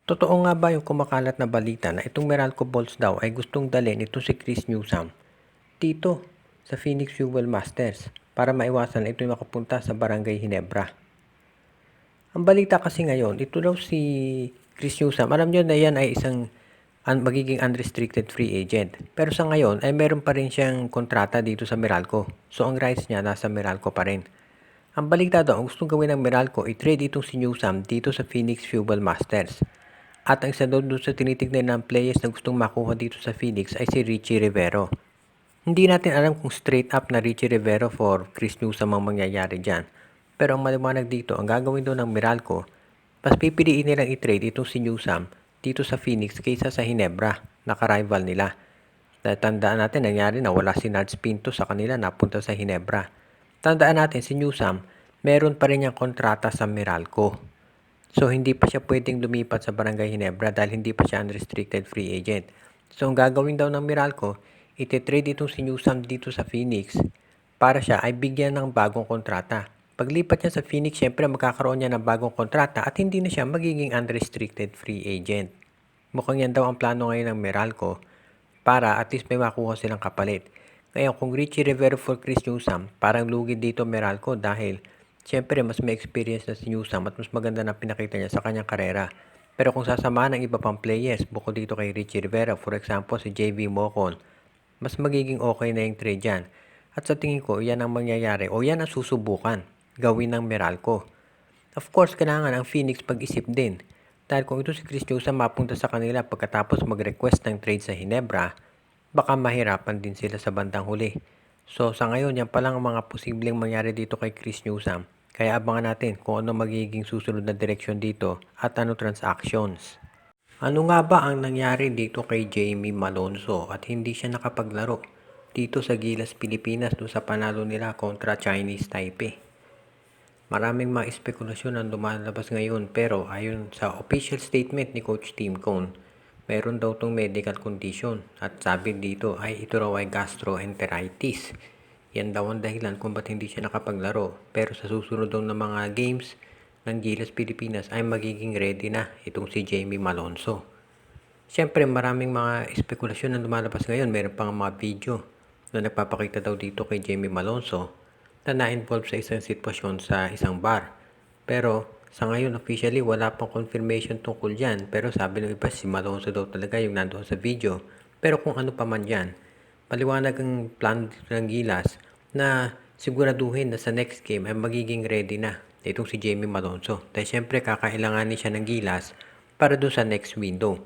Totoo nga ba yung kumakalat na balita na itong Meralco Bolts daw ay gustong dalhin itong si Chris Newsome dito sa Phoenix Fuel Masters para maiwasan na ito'y makapunta sa Barangay Hinebra? Ang balita kasi ngayon, ito daw si Chris Newsome, alam nyo na yan ay isang magiging unrestricted free agent. Pero sa ngayon ay meron pa rin siyang kontrata dito sa Meralco. So ang rights niya nasa Meralco pa rin. Ang balita daw, ang gustong gawin ng Meralco, i-trade itong si Newsome dito sa Phoenix Fuel Masters. At ang isa doon sa tinitignan ng players na gustong makuha dito sa Phoenix ay si Richie Rivero. Hindi natin alam kung straight up na Richie Rivero for Chris Newsome ang mangyayari dyan. Pero ang maliwanag dito, ang gagawin doon ng Meralco, mas pipiliin nilang i-trade itong si Newsome dito sa Phoenix kaysa sa Hinebra, naka-rival nila. Tandaan natin, nangyari na wala si Nards Pinto sa kanila, napunta sa Hinebra. Tandaan natin, si Newsome, meron pa rin niyang kontrata sa Meralco. So, hindi pa siya pwedeng lumipat sa Barangay Hinebra dahil hindi pa siya unrestricted free agent. So, ang gagawin daw ng Meralco, iti-trade itong si Newsome dito sa Phoenix para siya ay bigyan ng bagong kontrata. Paglipat niya sa Phoenix, syempre magkakaroon niya ng bagong kontrata at hindi na siya magiging unrestricted free agent. Mukhang yan daw ang plano ngayon ng Meralco para at least may makuha silang kapalit. Ngayon, kung Richie Rivero for Chris Newsome, parang lugi dito Meralco dahil syempre mas may experience na si Newsome at mas maganda na pinakita niya sa kanyang karera. Pero kung sasamahan ng iba pang players, bukod dito kay Richie Rivera, for example si JV Mocon, mas magiging okay na yung trade yan. At sa tingin ko, yan ang mangyayari o yan ang susubukan gawin ng Meralco. Of course, kailangan ang Phoenix pag-isip din. Dahil kung ito si Chris Newsome mapunta sa kanila pagkatapos mag-request ng trade sa Hinebra, baka mahirapan din sila sa bandang huli. So sa ngayon, yan pa lang ang mga posibleng mangyari dito kay Chris Newsome. Kaya abangan natin kung ano magiging susunod na direksyon dito at ano transactions. Ano nga ba ang nangyari dito kay Jamie Malonzo at hindi siya nakapaglaro dito sa Gilas, Pilipinas doon sa panalo nila kontra Chinese Taipei? Maraming mga espekulasyon ang lumalabas ngayon pero ayon sa official statement ni Coach Tim Cone, meron daw tong medical condition at sabi dito ay ito raw ay gastroenteritis. Yan daw ang dahilan kung ba't hindi siya nakapaglaro pero sa susunod daw ng mga games ng Gilas Pilipinas ay magiging ready na itong si Jamie Malonzo. Siyempre maraming mga espekulasyon ang lumalabas ngayon, meron pang mga video na nagpapakita daw dito kay Jamie Malonzo na na-involve sa isang sitwasyon sa isang bar. Pero sa ngayon officially wala pang confirmation tungkol dyan. Pero sabi ng iba si Malonzo daw talaga yung nandoon sa video. Pero kung ano pa man dyan, paliwanag ang plan ng Gilas na siguraduhin na sa next game ay magiging ready na itong si Jamie Malonzo. Dahil syempre kakailanganin siya ng Gilas para doon sa next window.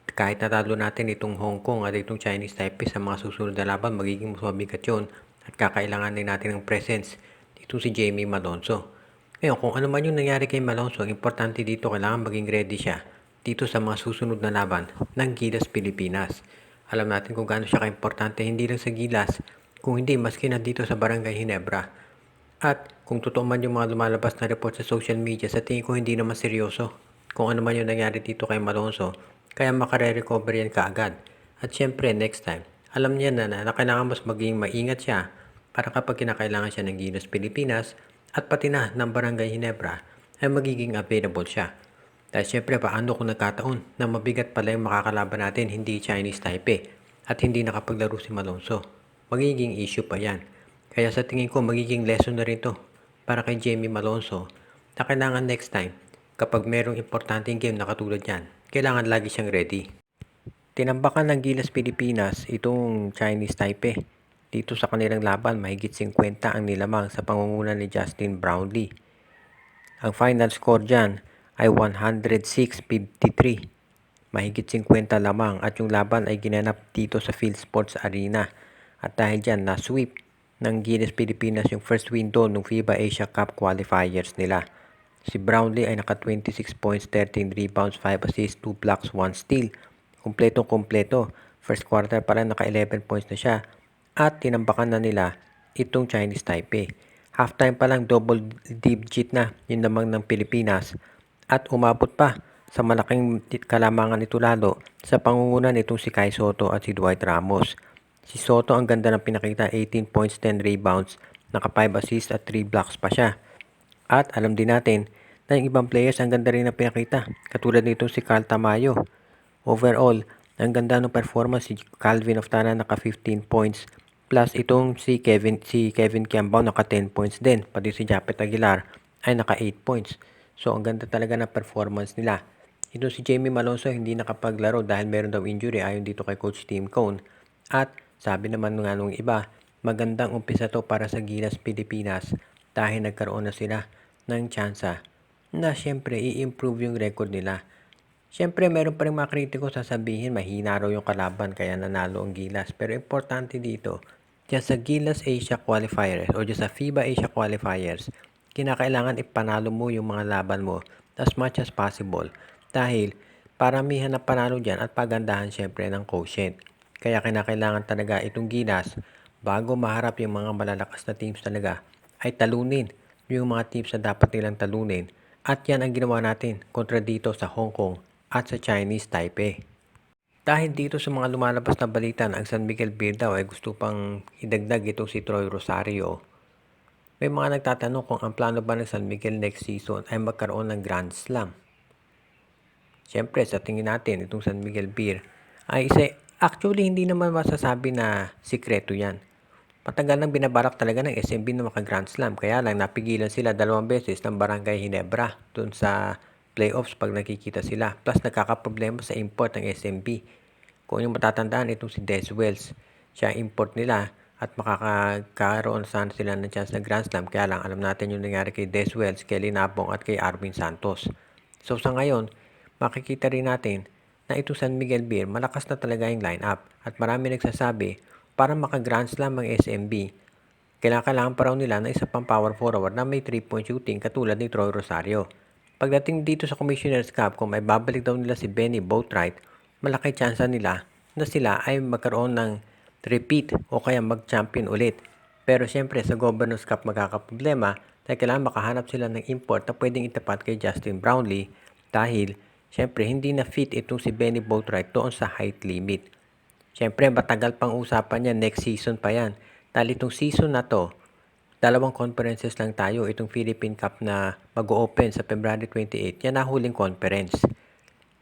Kahit natalo natin itong Hong Kong at itong Chinese Taipei sa mga susunod na laban, magiging mas mabigat yun at kakailangan din natin ng presence dito si Jamie Malonzo. Ngayon, kung ano man yung nangyari kay Malonzo, ang importante dito kailangan maging ready siya dito sa mga susunod na laban ng Gilas Pilipinas. Alam natin kung gaano siya kaimportante hindi lang sa Gilas, kung hindi maski na dito sa Barangay Hinebra. At kung totoo man yung mga lumalabas na report sa social media, sa tingin ko hindi naman seryoso kung ano man yung nangyari dito kay Malonzo, kaya makare-recover yan kaagad. At syempre, next time, alam niya na kailangan mas maging maingat siya para kapag kinakailangan siya ng Gilas Pilipinas at pati na ng Barangay Hinebra ay magiging available siya. Dahil syempre paano kung nagkataon na mabigat pala yung makakalaban natin hindi Chinese Taipei at hindi nakapaglaro si Malonzo. Magiging issue pa yan. Kaya sa tingin ko magiging lesson na rin to para kay Jamie Malonzo na kailangan next time kapag merong importanteng game na katulad yan, kailangan lagi siyang ready. Tinambakan ng Gilas Pilipinas itong Chinese Taipei. Dito sa kanilang laban, mahigit 50 ang nilamang sa pangunguna ni Justin Brownlee. Ang final score dyan ay 106-53. Mahigit 50 lamang at yung laban ay ginanap dito sa Field Sports Arena. At dahil dyan, na-sweep ng Gilas Pilipinas yung first window ng FIBA Asia Cup qualifiers nila. Si Brownlee ay naka 26 points, 13 rebounds, 5 assists, 2 blocks, 1 steal. Kompletong-kompleto. First quarter pa lang naka 11 points na siya. At tinambakan na nila itong Chinese Taipei. Halftime pa lang double digit na yun namang ng Pilipinas. At umabot pa sa malaking kalamangan ito lalo sa pangungunan nitong si Kai Soto at si Dwight Ramos. Si Soto ang ganda ng pinakita, 18 points, 10 rebounds, naka 5 assists at 3 blocks pa siya. At alam din natin Na yung ibang players, ang ganda rin na pinakita. Katulad nito si Carl Tamayo. Overall, ang ganda ng performance si Calvin Oftana naka 15 points. Plus itong si Kevin Kiambao naka 10 points din. Pati si Japet Aguilar ay naka 8 points. So ang ganda talaga ng performance nila. Ito si Jamie Malonzo hindi nakapaglaro dahil meron daw injury ayon dito kay Coach Tim Cone. At sabi naman nung iba, magandang umpisa to para sa Gilas Pilipinas dahil nagkaroon na sila ng tsansa na syempre i-improve yung record nila. Siyempre, meron pa rin mga kritiko sasabihin mahina raw yung kalaban kaya nanalo ang Gilas. Pero importante dito, dyan sa Gilas Asia Qualifiers o dyan sa FIBA Asia Qualifiers, kinakailangan ipanalo mo yung mga laban mo as much as possible. Dahil paramihan na panalo dyan at pagandahan siyempre ng quotient. Kaya kinakailangan talaga itong Gilas bago maharap yung mga malalakas na teams talaga ay talunin yung mga teams na dapat nilang talunin. At yan ang ginawa natin kontra dito sa Hong Kong at sa Chinese Taipei. Dahil dito sa mga lumalabas na balita na ang San Miguel Beer daw ay gusto pang idagdag itong si Troy Rosario, may mga nagtatanong kung ang plano ba ng San Miguel next season ay magkaroon ng Grand Slam. Siyempre, sa tingin natin, itong San Miguel Beer ay actually hindi naman masasabi na sikreto yan. Matagal nang binabalak talaga ng SMB na maka-Grand Slam, kaya lang napigilan sila 2 beses ng Barangay Ginebra dun sa playoffs pag nakikita sila. Plus nagkakaproblema sa import ng SMB. Kung yung matatandaan itong si Des Wells, siya import nila at makakaroon sana sila ng chance na Grand Slam. Kaya lang alam natin yung nangyari kay Des Wells, kay Linabong at kay Arvin Santos. So sa ngayon, makikita rin natin na itong San Miguel Beer, malakas na talaga yung lineup at marami nagsasabi para maka-Grand Slam ang SMB, kailangan pa raw nila ng isa pang power forward na may 3-point shooting katulad ni Troy Rosario. Pagdating dito sa Commissioner's Cup, kung may babalik daw nila si Benny Boatwright, malaki tsansa nila na sila ay magkaroon ng repeat o kaya mag-champion ulit. Pero syempre sa Governor's Cup magkakaproblema dahil kailangan makahanap sila ng import na pwedeng itapat kay Justin Brownlee dahil syempre hindi na fit itong si Benny Boatwright doon sa height limit. Siyempre, matagal pang usapan yan. Next season pa yan. Dahil itong season na to, 2 conferences lang tayo. Itong Philippine Cup na mag-o-open sa February 28, yan na huling conference.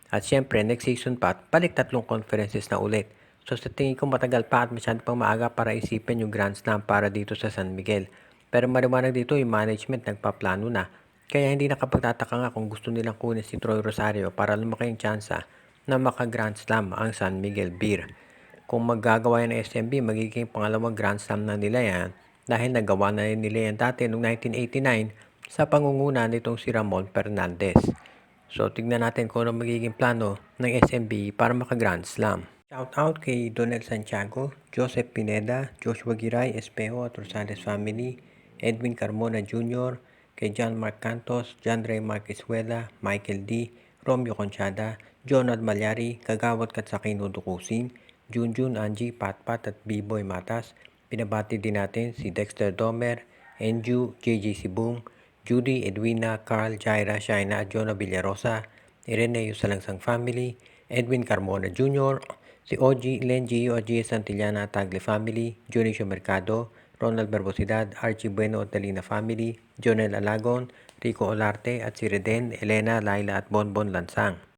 At siyempre, next season pa, balik 3 conferences na ulit. So sa tingin ko matagal pa at masyado pang maaga para isipin yung Grand Slam para dito sa San Miguel. Pero maliwanag dito, yung management nagpaplano na. Kaya hindi nakapagtataka nga kung gusto nilang kunin si Troy Rosario para lumaki yung tsansa na maka-Grand Slam ang San Miguel Beer. Kung maggagawa yan ng SMB, magiging pangalawang Grand Slam na nila yan dahil nagawa na nila yan dati noong 1989 sa pangunguna nitong si Ramon Fernandez. So, tignan natin kung ano magiging plano ng SMB para maka-Grand Slam. Shout out kay Donel Santiago, Joseph Pineda, Joshua Giray, Espejo at Rosales family, Edwin Carmona Jr., kay John Mark Cantos, John Ray Marquezuela, Michael D., Romeo Conchada, Jonad Malyari, Kagawad Katsakin Udukusin, Junjun, Angie, Patpat at B-Boy Matas. Pinabati din natin si Dexter Domer, Enju, JJ Sibung, Judy, Edwina, Carl, Jaira, Shaina at Jonah Villarosa, Irene Yusalangsang family, Edwin Carmona Jr., si OG, Len Gio at Gia Santillana Tagle family, Junicio Mercado, Ronald Barbosidad, Archie Bueno at Dalina family, Jonel Alagon, Rico Olarte at si Reden, Elena, Laila at Bonbon Lansang.